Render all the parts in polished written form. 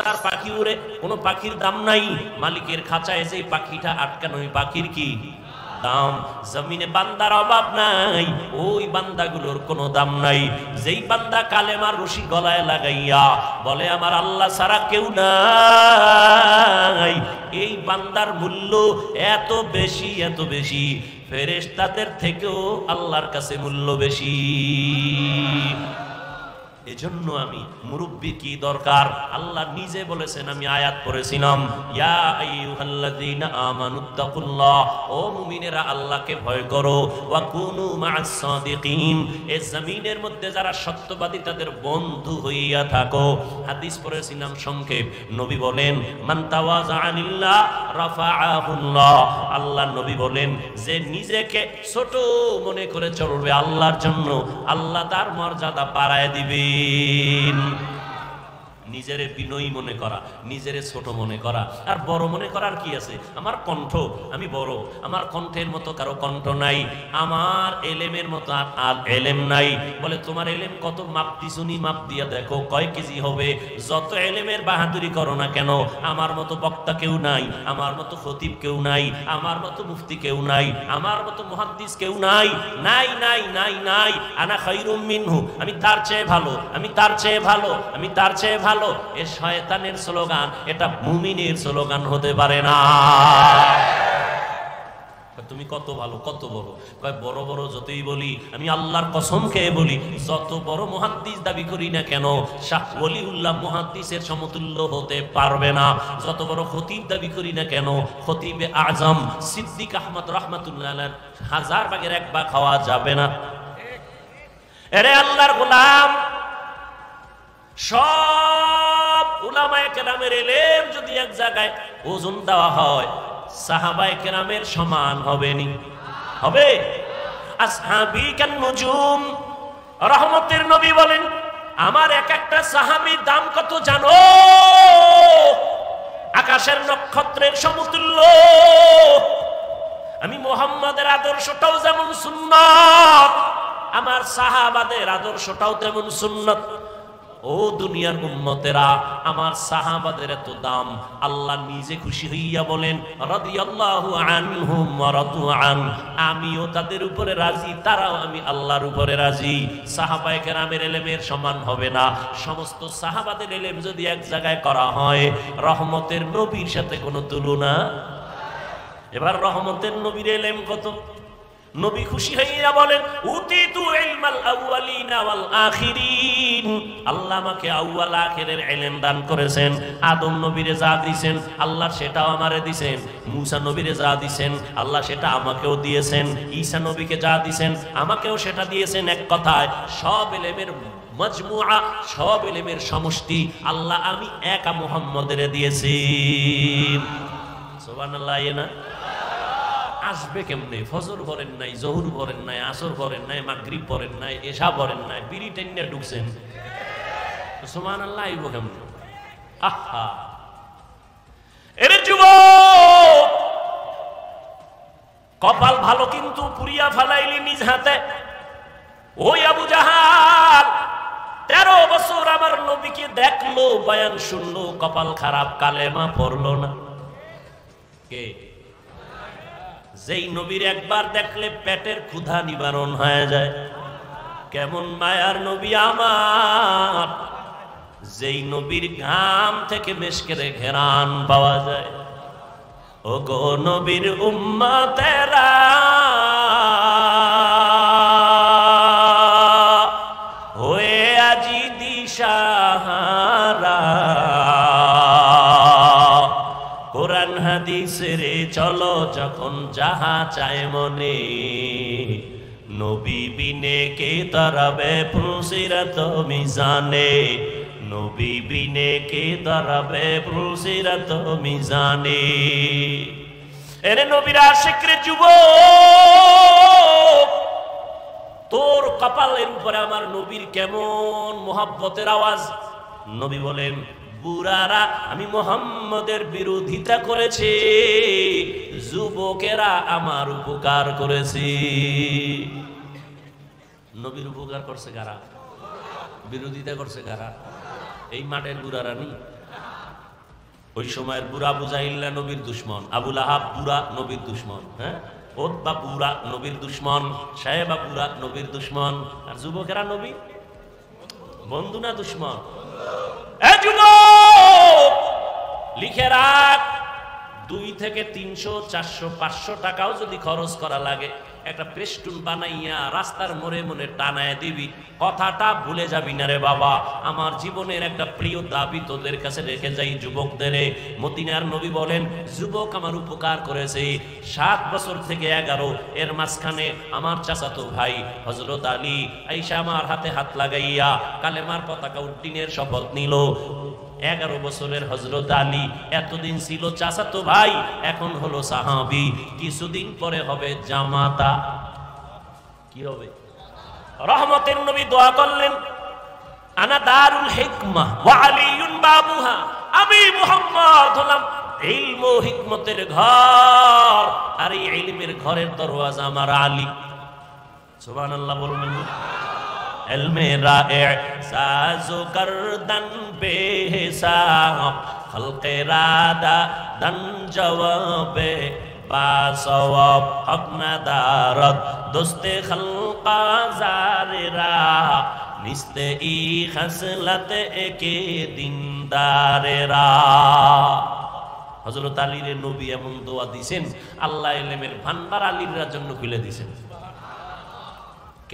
তার পাখি উড়ে, কোনো পাখির দাম নাই। মালিকের খাঁচায় যে পাখিটা আটকানো, ওই পাখির কি দাম? জমিনে বান্দার অভাব নাই, ওই বান্দাগুলোর কোনো দাম নাই। যেই বান্দা কালেমার রশি গলায় লাগাইয়া বলে আমার আল্লাহ ছাড়া কেউ নাই, এই বান্দার মূল্য এত বেশি, এত বেশি, ফেরেশতাদের থেকেও আল্লাহর কাছে মূল্য বেশি। এজন্য আমি মুরব্বি কি দরকার, আল্লাহ নিজে বলেছেন, আমি আয়াত পড়েছিলাম, ইয়া আইয়ুহাল্লাযীনা আমানুত্তাকুল্লাহ, ও মুমিনেরা আল্লাহকে ভয় করো, ওয়া কুনু মা'আস সাদিকিন, এই জমিনের মধ্যে যারা সত্যবাদী তাদের বন্ধু হইয়া থাকো। হাদিস পড়েছিলাম সংক্ষেপ, নবী বলেন মান তাওয়াযা লিল্লাহ রাফাআহুল্লাহ, আল্লাহ নবী বলেন যে নিজেকে ছোট মনে করে চলবে আল্লাহর জন্য, আল্লাহ তার মর্যাদা বাড়ায় দিবে। নিজেরে বিনয়ী মনে করা, নিজেরে ছোট মনে করা, আর বড় মনে করার কি আছে? আমার কণ্ঠ, আমি বড়, আমার কণ্ঠের মতো কারো কণ্ঠ নাই, আমার এলেমের মতো আর এলেম নাই। বলে তোমার এলেম কত? মাপ দিছুনি, মাপ দিয়া দেখো কয় কেজি হবে। যত এলেমের বাহাদুরি করো না কেন, আমার মতো বক্তা কেউ নাই, আমার মতো খতিব কেউ নাই, আমার মতো মুফতি কেউ নাই, আমার মতো মুহাদ্দিস কেউ নাই, নাই নাই নাই নাই। আনা খায়রুম মিনহু, আমি তার চেয়ে ভালো, আমি তার চেয়ে ভালো, আমি তার চেয়ে ভালো। এ শয়তানের স্লোগান, এটা মুমিনের স্লোগান হতে পারে না। তুমি কত ভালো, কত বড়, কয় বড় বড় যতই বলি, আমি আল্লাহর কসম খেয়ে বলি, যত বড় মুহাদ্দিস দাবি করি না কেন, শাহ ওলিউল্লাহ মুহাদ্দিসের সমতুল্য হতে পারবে না। যত বড় খতিব দাবি করি না কেন, খতিবে আজম সিদ্দিক আহমদ রাহমাতুল্লাহ আলাইহি 1000 ভাগের 1 ভাগ খাওয়া যাবে না। এরে আল্লাহর গোলাম, সব উলামায়ে কেরামের ইলম যদি এক জায়গায় ওজন দেওয়া হয়, সাহাবায়ে কেরামের সমান হবে নি? হবে? আসহাবী কান নুজুম, রহমতের নবী বলেন আমার এক একটা সাহাবীর দাম কত জানো? আকাশের নক্ষত্রের সমতুল্য। আমি মুহাম্মাদের আদর্শটাও যেমন সুন্নাত, আমার সাহাবাদের আদর্শটাও তেমন সুন্নাত। ও দুনিয়ার উম্মতেরা, আমার সাহাবাদের এত দাম, আল্লাহ নিজে খুশি হইয়া বলেন রাদিয়াল্লাহু আনহুম ওয়া রাদু আন, আমিও তাদের উপরে রাজি, তারাও আমি আল্লাহর উপরে রাজি। সাহাবায়ে কেরামের ইলমের সমান হবে না। সমস্ত সাহাবাদের ইলম যদি এক জায়গায় করা হয়, রহমতের নবীর সাথে কোনো তুলনা। এবার রহমতের নবীর ইলম কত? নবী খুশি হইয়া বলেন উতিতু ইলমাল আউয়ালিনা ওয়াল আখিরিন, আল্লাহ আমাকে আউয়াল আখিরের ইলম দান করেছেন। আদম নবীরে যা দিবেন আল্লাহ সেটাও আমারে দিবেন, মুসা নবীরে যা দিবেন আল্লাহ সেটা আমাকেও দিয়েছেন, ঈসা নবীকে যা দিবেন আমাকেও সেটা দিয়েছেন। এক কথায় সব ইলমের মজমুআ, সব ইলমের সমষ্টি আল্লাহ আমি একা মুহাম্মদের দিয়েছি। সুবহানাল্লাহ। না আসবে কেমনে? ফজর পড়েন নাই, জোহর পড়েন নাই, আসর পড়েন নাই, মাগরিব পড়েন নাই, এশা পড়েন নাই, বিড়ি টেনে ঢুকছেন, সুবহানাল্লাহ আইব কেমনে? আহা, এর যুবক কপাল ভালো কিন্তু পুরিয়া ফেলাইলি নিজ হাতে। ওই আবু জাহাল 13 বছর আমার নবীকে দেখলো, বয়ান শুনলো, কপাল খারাপ, কালেমা পড়লো না। কে? যেই নবীর একবার দেখলে পেটের ক্ষুধা নিবারণ হয়ে যায়। কেমন মায়ার নবী আমার, যেই নবীর ঘাম থেকে মেশকের ঘেরান পাওয়া যায়। ও গো নবীর উম্মতেরা, হয়ে আজি দিশাহারা, কোরআন হাদিসের চলো যখন যাহা চায় মনে, নবী বিনে কে তারাবে ফুলসিরাত মিজানে, নবী বিনে কে তারাবে ফুলসিরাত মিজানে। এরে নবীর আশিক রে যুবক, তোর কপালের উপরে আমার নবীর কেমন মোহাব্বতের আওয়াজ। নবী বলেন বুড়ারা আমি মুহাম্মদের বিরোধিতা করেছে, যুবকেরা আমার উপকার করেছে। নবীর উপকার করছে কারা? বিরোধিতা করছে কারা? এই মাঠের বুড়ারা নি? ওই সময়ের বুড়া বুজাইল্লা নবীর দুশ্মন, আবুল আহাব বুড়া নবীর দুশ্মন, হ্যাঁ, ওতবা বুড়া নবীর দুশ্মন, সাহেবা বুড়া নবীর দুশ্মন, আর যুবকেরা নবী বন্ধু না দুশ্মন? এ যুবক লিখে রাখ, 2 থেকে 300, 400, 500 টাকাও যদি খরচ করা লাগে, একটা পেস্টুন বানাইয়া রাস্তার মোড়ে মোড়ে টানায় দিবি, কথাটা ভুলে যাবি না রে বাবা। আমার জীবনের একটা প্রিয় দাবি তোদের কাছে রেখে যাই যুবকদের। মদিনার নবী বলেন, যুবক আমার উপকার করেছে 7 বছর থেকে 11, এর মাঝখানে আমার চাচাতো ভাই হযরত আলী আয়েশা আমার হাতে হাত লাগাইয়া কালেমার পতাকা উড্ডীনের শপথ নিল। 11 বছরের হযরত আলী এতদিন ছিল চাচাতো ভাই, এখন হলো সাহাবী, কিছুদিন পরে হবে জামাতা। কি হবে? রহমতের নবী দোয়া করলেন, আনা দারুল হিকমা ওয়া আলীউন বাবুহা, আমি মুহাম্মদ হলাম ইলম ও হিকমতের ঘর, আর এই ইলমের ঘরের দরওয়াজা আমার আলী। সুবহানাল্লাহ বলবেন। ইলমে রায়ে সাজো করদন বেহিসাব, খলকে রাদা দন জওয়াবে বাসওয়াব, হক নাদারত দোস্তে খলকা জারেরা, নিস্তে ই খসলত একে দিনদারেরা। হযরত আলীর নবী এমন দোয়া দিয়েছেন, আল্লাহ ইলমের ভান্ডার আলীর জন্য খুলে দিয়েছেন।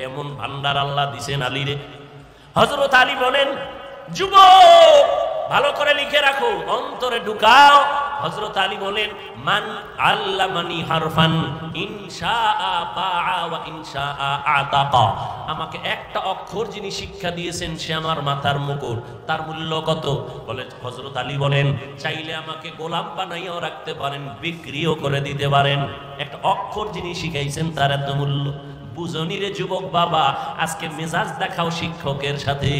কেমন ভান্ডার আল্লাহ দিছেন আলীরে। হযরত আলী বলেন, যুবক ভালো করে লিখে রাখো, অন্তরে ঢুকাও। হযরত আলী বলেন, মান আল্লামানি হারফান ইনশাআ বাআ ওয়া ইনশাআ আতাকা, আমাকে একটা অক্ষর যিনি শিক্ষা দিয়েছেন সে আমার মাথার মুকুট। তার মূল্য কত? বলে হযরত আলী বলেন, চাইলে আমাকে গোলাম বানাইয়াও রাখতে পারেন, বিক্রিও করে দিতে পারেন। একটা অক্ষর যিনি শিখাইছেন তার এত মূল্য। বুঝনি রে যুবক বাবা, আজকে মেজাজ দেখাও শিক্ষকের সাথে,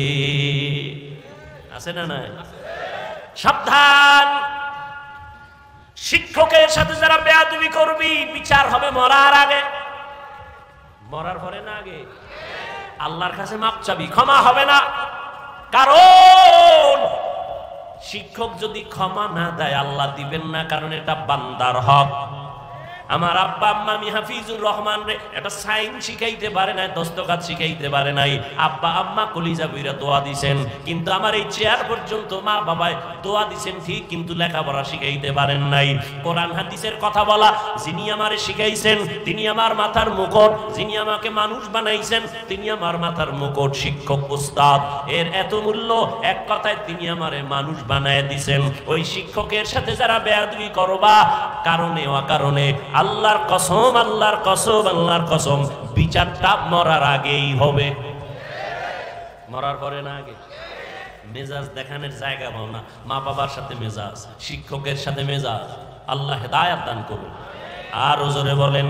আছে না নাই? সাবধান, শিক্ষকের সাথে যারা বেয়াদবি করবি বিচার হবে মরার আগে। মরার পরে না আগে? আল্লাহর কাছে মাপ চাবি, ক্ষমা হবে না। কারণ শিক্ষক যদি ক্ষমা না দেয় আল্লাহ দিবেন না, কারণ এটা বান্দার হক। আমার আব্বা আম্মা আমি হাফিজুর রহমান রে একটা সাইন শিখাইতে পারে নাই, দস্তখত শিখাইতে পারে নাই। আব্বা আম্মা কলিজা বইরা দোয়া দিছেন, কিন্তু আমার এই চেয়ার পর্যন্ত মা বাবায় দোয়া দিছেন ঠিক, কিন্তু লেখাপড়া শিখাইতে পারেন নাই। কোরআন হাদিসের কথা বলা যিনি আমারে শিখাইছেন তিনি আমার মাথার মুকুট, যিনি আমাকে মানুষ বানাইছেন তিনি আমার মাথার মুকুট। শিক্ষক উস্তাদ এর এত মূল্য, এক কথায় তিনি আমারে মানুষ বানায় দিছেন। ওই শিক্ষকের সাথে যারা বেয়াদবি করবা, কারণে অকারণে আল্লাহর কসম, আল্লাহর কসম, আল্লাহর কসম, বিচারটা মরার আগেই হবে, মরার পরে না আগে। মেজাজ দেখানোর জায়গা পাও না, মা বাবার সাথে মেজাজ, শিক্ষকের সাথে মেজাজ। আল্লাহ হেদায়েত দান করুন। আর জোরে বলেন,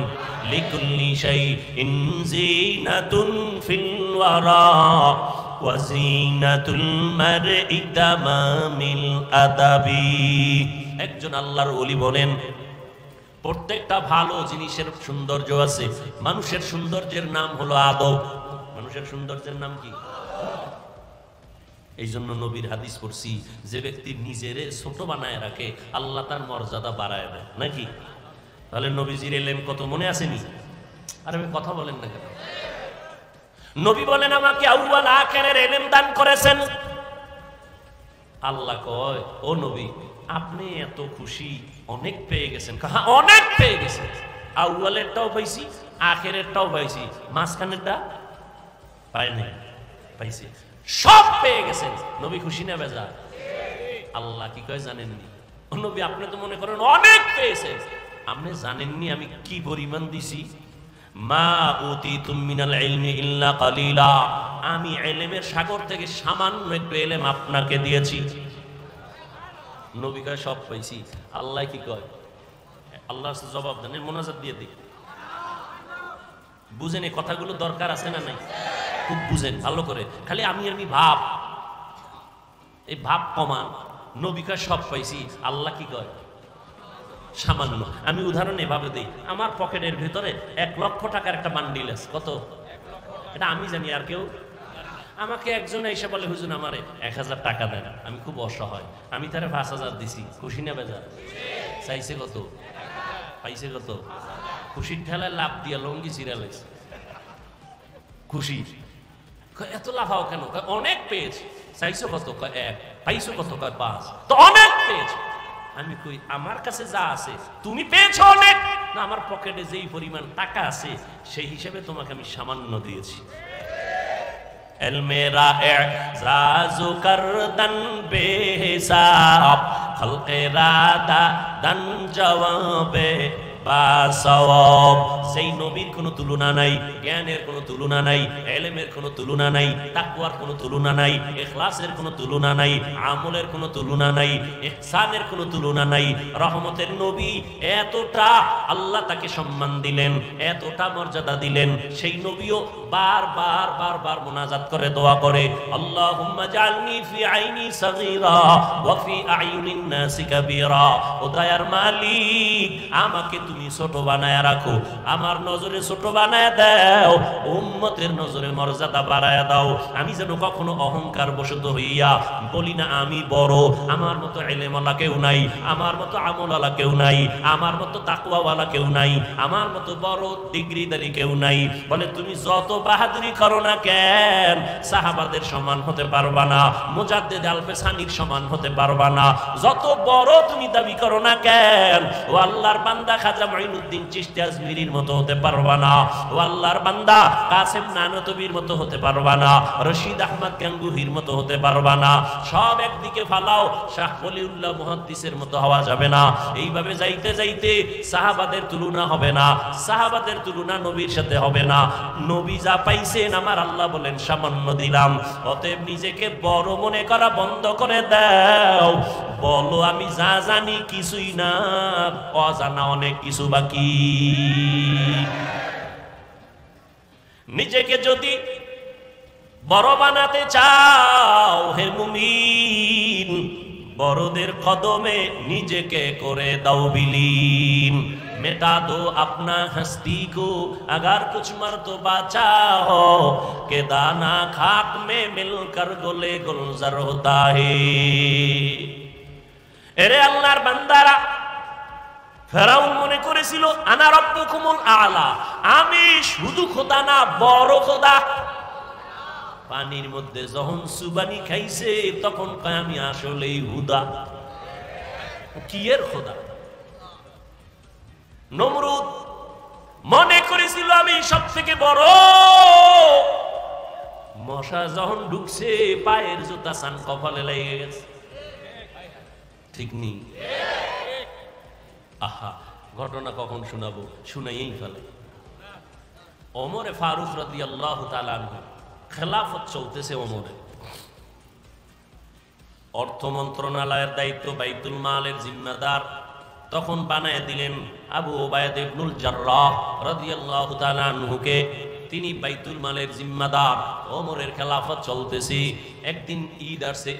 লিকুল্লি শাইইন জিনাতুন ফিল ওয়ারা ওয়া জিনাতুল মারই তামামিল আদাবি। একজন আল্লাহর ওলি বলেন, প্রত্যেকটা ভালো জিনিসের সৌন্দর্য আছে। মানুষের সৌন্দর্যের নাম হলো আদব। মানুষের সৌন্দর্যের নাম কি? এই জন্য নবীর হাদিস পড়ছি, যে ব্যক্তি নিজেরে ছোট বানায় রাখে আল্লাহ তার মর্যাদা বাড়ায় দেয়, নাকি? তাহলে নবীজির ইলম কত মনে আসেনি? আর আমি কথা বলেন না কেন? নবী বলেন, আমাকে আউয়াল আখিরের ইলম দান করেছেন। আল্লাহ কয়, ও নবী আপনি এত খুশি, অনেক পেয়ে গেছেন। হ্যাঁ, অনেক পেয়ে গেছেন। আউয়ালেরটাও পাইছি, আখিরেরটাও পাইছি, মাঝখানেরটা পাই নাই, পাইছি, সব পেয়ে গেছেন। নবী খুশি না বেজার? আল্লাহ কি কয় জানেননি? ও নবী আপনি তো মনে করেন অনেক পেয়েছেন, আপনি জানেননি আমি কি পরিমাণ দিছি? মা উতিতুম মিনাল ইলমি ইল্লা কালিলা, আমি ইলমের সাগর থেকে সামান্য একটু ইলম আপনাকে দিয়েছি। নবী কয় সব পাইছি। আল্লাহ কি কয়? আল্লাহ জবাব দেন, মোনাজাত দিয়ে দিই। বুঝেন এই কথাগুলো দরকার আছে না নাই? খুব বুঝেন ভালো করে, খালি আমি ভাব, এই ভাব কমান। নবী কয় সব পাইছি, আল্লাহ কি কয়? সামান্য। আমি উদাহরণ এভাবে দিই, আমার পকেটের ভিতরে 1 লক্ষ টাকার একটা বান্ডিল আছে। কত? এটা আমি জানি, আর কেউ? আমাকে একজন এসে বলে হুজুর আমারে 1000 টাকা দেন, আমি খুব অসহায়, আমি তারে 5000 দিছি, খুশি না বেজার? চাইছে কত? পাইছে কত? খুশির ঠেলায় লাভ দিয়া লঙ্গি চিরালাইছে, খুশি। এত লাফাও কেন? অনেক পেয়েছে। চাইছো কত? 1। পাইছো কত? 5। তো অনেক পেয়েছে। আমি কই আমার কাছে যা আছে তুমি পেয়েছো অনেক, না আমার পকেটে যেই পরিমাণ টাকা আছে সেই হিসেবে তোমাকে আমি সামান্য দিয়েছি। এলমেরা এজাজু করদন বেহিসাব খলকেরা দান জওয়াবে বাসওয়াব। সেই নবীর কোনো তুলনা নাই, জ্ঞানের কোনো তুলনা নাই, ইলমের কোনো তুলনা নাই, তাকওয়ার কোনো তুলনা নাই, ইখলাসের কোনো তুলনা নাই, আমলের কোনো তুলনা নাই, ইহসানের কোনো তুলনা নাই। রহমতের নবী, এতটা আল্লাহ তাকে সম্মান দিলেন, এতটা মর্যাদা দিলেন, সেই নবীও বারবার বারবার মুনাজাত করে দোয়া করে, আল্লাহুম্মা জাআলনি ফি আইনি সাগীরা ওয়া ফি আইয়ুনিন নাসি কাবীরা। ও দয়ার মালিক, আমাকে তুমি ছোট বানায় রাখো, আমার নজরে ছোট বানায় দাও, উম্মতের নজরে মর্যাদা বাড়ায় দাও। আমি যেন কখনো অহংকার বশত হইয়া বলি না আমি বড়, আমার মতো ইলমওয়ালা কেউ নাই, আমার মতো আমলওয়ালা কেউ নাই, আমার মতো তাকওয়াওয়ালা কেউ নাই, আমার মতো বড় ডিগ্রিধারী কেউ নাই। বলে তুমি যত বাহাদুরি করো না কেন, সাহাবাদের সমান হতে পারবা না, মুজাদ্দিদ আল-ফিসানির সমান হতে পারবা না। যত বড় তুমি দাবি করো না কেন, ও আল্লাহর বান্দা খাজা মুঈনুদ্দিন চিশতি আজমিরির মতো হতে পারবা না, ও আল্লাহর বান্দা কাসেম নানতবীর মতো হতে পারবা না, রশিদ আহমদ গাঙ্গুহির মতো হতে পারবা না। সব একদিকে ফালাও, শাহ ওলিউল্লাহ মুহাদ্দিসের মতো হওয়া যাবে না। এইভাবে যাইতে যাইতে সাহাবাদের তুলনা হবে না, সাহাবাদের তুলনা নবীর সাথে হবে না। নবী যা পাইছেন আমার আল্লাহ বলেন সামান্য দিলাম। অতএব নিজেকে বড় মনে করা বন্ধ করে দাও, বলো আমি যা জানি কিছুই না, অজানা অনেক কিছু বাকি। নিজেকে যদি বড় বানাতে চাও হে মুমিন, বড়দের কদমে নিজেকে করে দাও বিলীন। मिटा दो अपना हस्ती को अगर कुछ मर्तबा चाहो, के दाना खाक में मिलकर गोले गुलजार होता है। এরে আল্লাহর বান্দারা, ফেরাউন মনে করেছিল আনা রব্বুকুমুল আলা, আমি শুধু খোদা না বড় খোদা। পানির মধ্যে যখন সুবানি খাইছে তখন কয় আমি আসলেই হুদা। কি এর খোদা? নমরুদ মনে করেছিল আমি সব থেকে বড়। মশা যখন ঢুকছে পায়ের জুতা সান কপালে লেগে গেছে। ঠিক নেই? আহা, ঘটনা কখন শোনাবো, শুনাইই ফেলে। ওমরে ফারুক রাদিয়াল্লাহু তাআলা আনহু, খেলাফত চলতেছে ওমরে। অর্থ মন্ত্রণালয়ের দায়িত্ব, বাইতুল মালের জিম্মাদার তখন বানায় দিলেন আবু উবাইদা ইবনুল জাররাহ রাদিয়াল্লাহু তাআলা আনহুকে। তিনি বাইতুল মালের জিম্মাদার। ওমরের খেলাফত চলতেছে। একদিন ঈদ আসছে,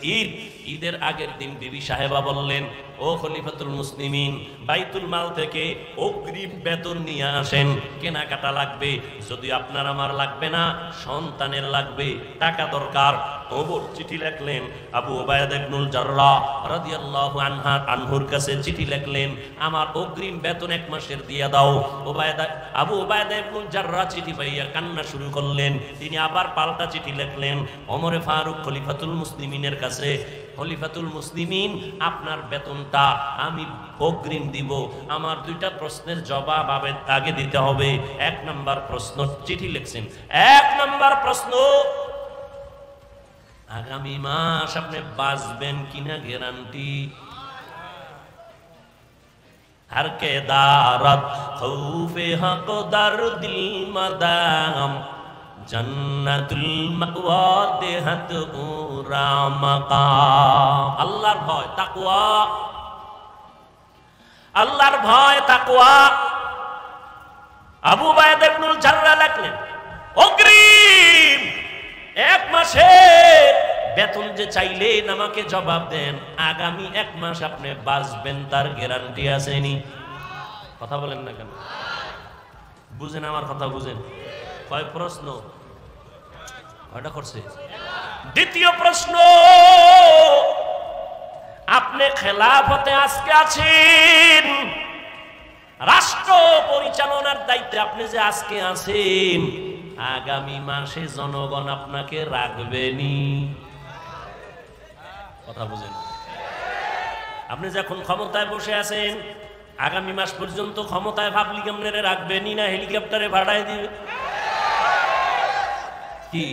ঈদের আগের দিন বিবি সাহেবা বললেন, ও খলিফাতুল মুসলিমিন, বাইতুল মাল থেকে অগ্রিম বেতন নিয়ে আসেন, কেনাকাটা লাগবে। যদি আপনার আমার লাগবে না, সন্তানের লাগবে, টাকা দরকার। ওমর চিঠি লিখলেন আবু উবাইদা ইবনুল জাররাহ রাদিয়াল্লাহু আনহুর কাছে চিঠি লিখলেন, আমার অগ্রিম বেতন 1 মাসের দিয়ে দাও। আবু উবাইদা ইবনুল জাররাহ চিঠি পাইয়া কান্না শুরু করলেন। তিনি আবার পাল্টা চিঠি লিখলেন ওমরে ফারুক খলিফাতুল মুসলিমিনের কাছে, খলিফাতুল মুসলিমিন, আপনার বেতনটা আমি অগ্রিম দিব, আমার 2টা প্রশ্নের জবাব আগে দিতে হবে। 1 নাম্বার প্রশ্ন, চিঠি লিখছেন, 1 নাম্বার প্রশ্ন, আগামী মাস আপনি বাঁচবেন কিনা গ্যারান্টি? हर के दारत खौफे हक दर दिल मदाम जन्नतुल मअवा देहत उरा मकाम। আল্লাহর ভয় তাকওয়া, আল্লাহর ভয় তাকওয়া। আবু উবাইদা ইবনুল জাররাহ লিখলেন, অগ্রিম 1 মাসের বেতন যে চাইলেন আমাকে জবাব দেন, আগামী 1 মাস আপনি বাঁচবেন তার গ্যারান্টি আসেনি? কথা বলেন না কেন? বুঝেন আমার কথা, বুঝেন? কয় প্রশ্ন? কয়টা করছে? দ্বিতীয় প্রশ্ন, আপনি খেলাফতে আজকে আছেন, রাষ্ট্র পরিচালনার দায়িত্বে আপনি যে আজকে আছেন, আগামী মাসে জনগণ আপনাকে রাখবেনি। কথা বুঝেন? আপনি যখন ক্ষমতায় বসে আছেন, আগামী মাস পর্যন্ত ক্ষমতায় পাবলিক আপনারে রাখবেনি না হেলিকপ্টারে ভাড়ায় দিবে? কি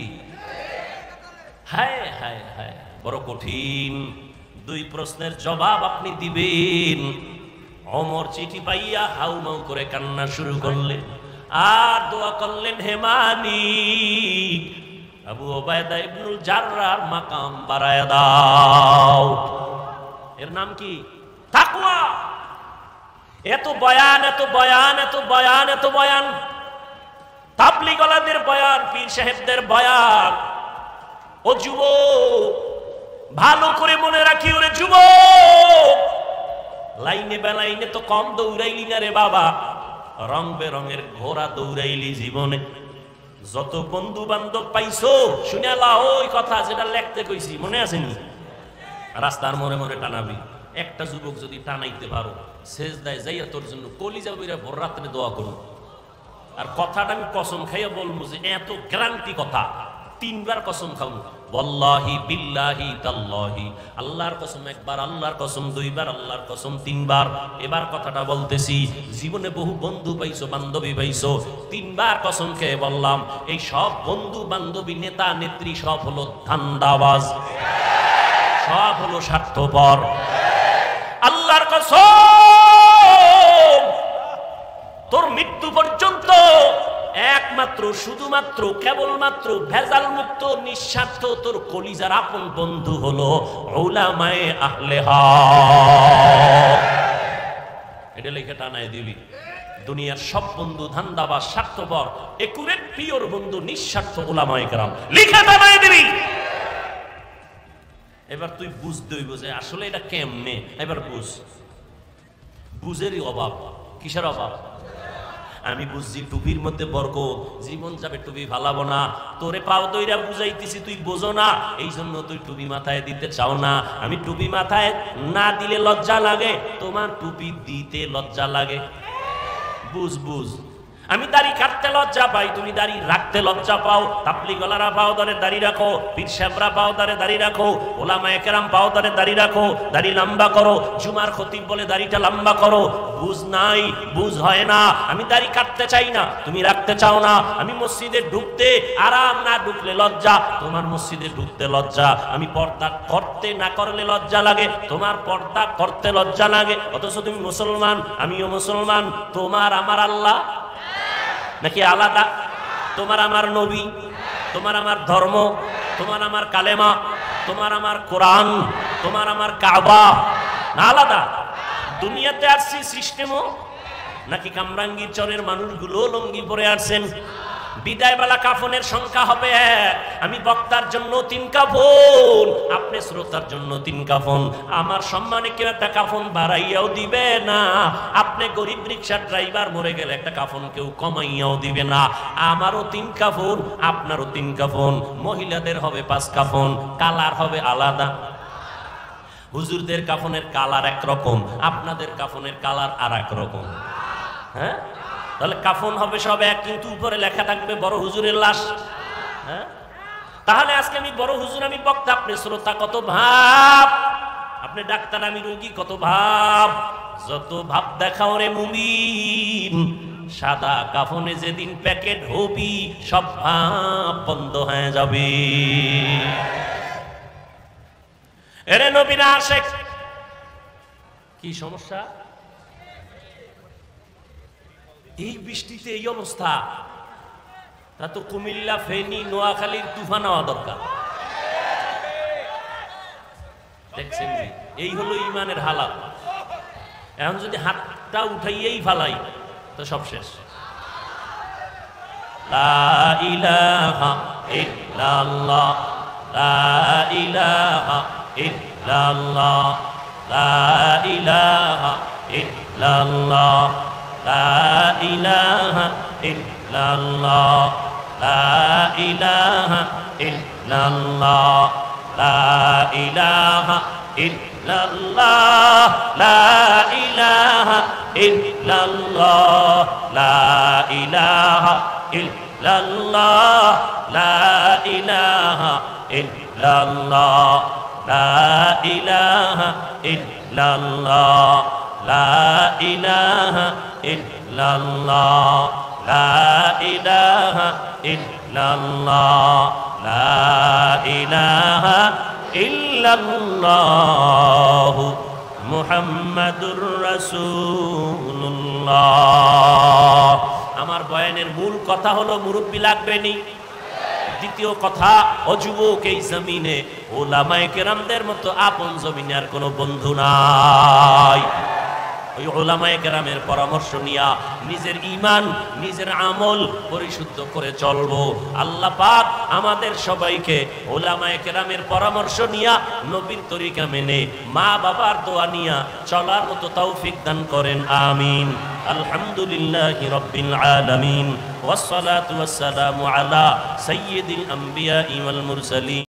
হায় হায় হায়, বড় কঠিন। দুই প্রশ্নের জবাব আপনি দিবেন। ওমর চিঠি পাইয়া হাউমাউ করে কান্না শুরু করলেন আর দোয়া করলেন, হে মালিক, আবু ওবায়দা ইবনুল জাররার মাকাম বাড়ায় দাও। এর নাম কি? তাকওয়া। এত বয়ান, এত বয়ান, এত বয়ান, এত বয়ান, তাবলীগওয়ালাদের বয়ান, পীর সাহেবদের বয়ান। ও যুবক, ভালো করে মনে রাখি, ওরে যুবক, লাইনে বেলাইনে তো কম দৌড়াইলি না রে বাবা, রং বেরঙের ঘোড়া দৌড়াইলি জীবনে। যত বন্ধু বান্ধব পাইছো শুনে লাও, ওই কথা যেটা লেখতে কইছি মনে আসেনি? রাস্তার মোড়ে মোড়ে টানাবি। একটা যুবক যদি টানাইতে পারো, সেজদায় যাইয়া তোর জন্য কলিজা বইরা ভোর রাত্রে দোয়া করুন। আর কথাটা আমি কসম খাইয়া বলবো যে এত গ্যারান্টি কথা, 3 বার কসম খাবো, ওয়াল্লাহি বিল্লাহি তাল্লাহি, আল্লাহর কসম একবার, আল্লাহর কসম 2 বার, আল্লাহর কসম 3 বার। এবার কথাটা বলতেছি, জীবনে বহু বন্ধু পাইছো, বান্ধবী পাইছো, 3 বার কসম খেয়ে বললাম, এই সব বন্ধু বান্ধবী, নেতা নেত্রী সব হলো ধান্দাবাজ, সব হলো স্বার্থপর। আল্লাহর কসম, তোর মৃত্যু পর্যন্ত একমাত্র, শুধুমাত্র, কেবলমাত্র ভেজাল মুক্ত, নিঃস্বার্থ তোর কলিজার আপন বন্ধু হলো উলামায়ে আহলে হক। এটা লিখে টানায় দিবি। দুনিয়ার সব বন্ধু ধান্দাবাজ, স্বার্থপর, একুরেট পিওর বন্ধু নিঃস্বার্থ উলামায়ে কেরাম, লিখে টানায় দিবি। এবার তুই বুঝতে হইব যে আসলে এটা কেমনে। এবার বুঝ, বুঝেরই অভাব। কিসের অভাব? আমি বুঝছি টুপির মধ্যে বরকত, জীবন যাবে টুপি ফালাবো না। তোরে পাও দইরা বুঝাইতেছি, তুই বোঝো না, এই জন্য তুই টুপি মাথায় দিতে চাও না। আমি টুপি মাথায় না দিলে লজ্জা লাগে, তোমার টুপি দিতে লজ্জা লাগে। বুঝ বুঝ। আমি দাড়ি কাটতে লজ্জা পাই, তুমি দাড়ি রাখতে লজ্জা পাও। তাবলীগওয়ালারা পাও ধরে দাড়ি রাখো, পীর সাহেবরা পাও ধরে দাড়ি রাখো, ওলামায়ে কেরাম পাও ধরে দাড়ি রাখো, দাড়ি লম্বা করো। জুমার খতিব বলে দাড়িটা লম্বা করো। বুঝ নাই, বুঝ হয় না। আমি দাড়ি কাটতে চাই না, তুমি রাখতে চাও না। আমি মসজিদে ঢুকতে আরাম, না ঢুকলে লজ্জা, তোমার মসজিদে ঢুকতে লজ্জা। আমি পর্দা করতে না করলে লজ্জা লাগে, তোমার পর্দা করতে লজ্জা লাগে। অথচ তুমি মুসলমান, আমিও মুসলমান। তোমার আমার আল্লাহ নাকি আলাদা? তোমার আমার নবী, তোমার আমার ধর্ম, তোমার আমার কালেমা, তোমার আমার কোরআন, তোমার আমার কাবা না আলাদা? দুনিয়াতে আসছি সিস্টেমও নাকি কামরাঙ্গীর চরের মানুষগুলো লঙ্গি পরে আসছেন? বিদায় বেলা কাফনের সংখ্যা হবে 1। আমি বক্তার জন্য 3 কাফন, আপনি শ্রোতার জন্য 3 কাফন। আমার সম্মানে কেউ একটা কাফন বাড়াইয়াও দিবে না। আপনি গরিব রিক্সার ড্রাইভার মরে গেলে একটা কাফন কেউ কমাইয়াও দিবে না। আমারও 3 কাফন, আপনারও 3 কাফন। মহিলাদের হবে 5 কাফন, কালার হবে আলাদা। হুজুরদের কাফনের কালার একরকম, আপনাদের কাফনের কালার আর এক রকম। হ্যাঁ, তাহলে কাফন হবে সব এক, কিন্তু উপরে লেখা থাকবে বড় হুজুরের লাশ। হ্যাঁ, তাহলে আজকে আমি বড় হুজুর, আমি বক্তা, আপনি শ্রোতা, কত ভাব। আপনি ডাক্তার, আমি রোগী, কত ভাব। যত ভাব দেখাও রে মুমিন, সাদা কাফনে যেদিন প্যাকেট হবি সব ভাব বন্ধ হয়ে যাবে। এরে নবীর আশিক, কি সমস্যা? এই বৃষ্টিতে এই অবস্থা, তা তো কুমিল্লা, ফেনী, নোয়াখালীর তুফান হওয়া দরকার। দেখছেন, এই হলো ইমানের হালাত। এখন যদি হাতটা উঠাইয়েই ফালাই তো সব শেষ। লা ইলাহা ইল্লাল্লাহ, লা ইলাহা ইল্লাল্লাহ, লা ইলাহা ইল্লাল্লাহ, লা ইলাহা ইল্লাল্লাহ, লা ইলাহা ইল্লাল্লাহ। ইল্লাল্লাহ লা ইলাহা ইল্লাল্লাহ লা ইলাহা ইল্লাল্লাহ লা ইলাহা ইল্লাল্লাহ লা ইলাহা ইল্লাল্লাহ লা ইলাহা ইল্লাল্লাহ লা ইলাহা ইল্লাল্লাহ লা ইলাহা ইল্লাল্লাহ লা ইলাহা ইল্লাল্লাহ মুহাম্মাদুর রাসূলুল্লাহ। আমার বয়ানের মূল কথা হলো মুরব্বি লাগবে নি। দ্বিতীয় কথা, ও যুবক, এই জমিনে ওলামায়ে কেরামদের মতো আপন জমিনে আর কোনো বন্ধু নাই। ওই ওলামায়ে কেরামের পরামর্শ নিয়া নিজের ঈমান, নিজের আমল পরিশুদ্ধ করে চলবো। আল্লাহ পাক আমাদের সবাইকে ওলামায়ে কেরামের পরামর্শ নিয়া নবীর তরিকা মেনে মা বাবার দোয়া নিয়া চলার মতো তৌফিক দান করেন, আমিন। আলহামদুলিল্লাহি রাব্বিল আলামিন ওয়াস সালাতু ওয়াস সালামু আলা সাইয়্যিদিল আমবিয়া ওয়াল মুরসালিন।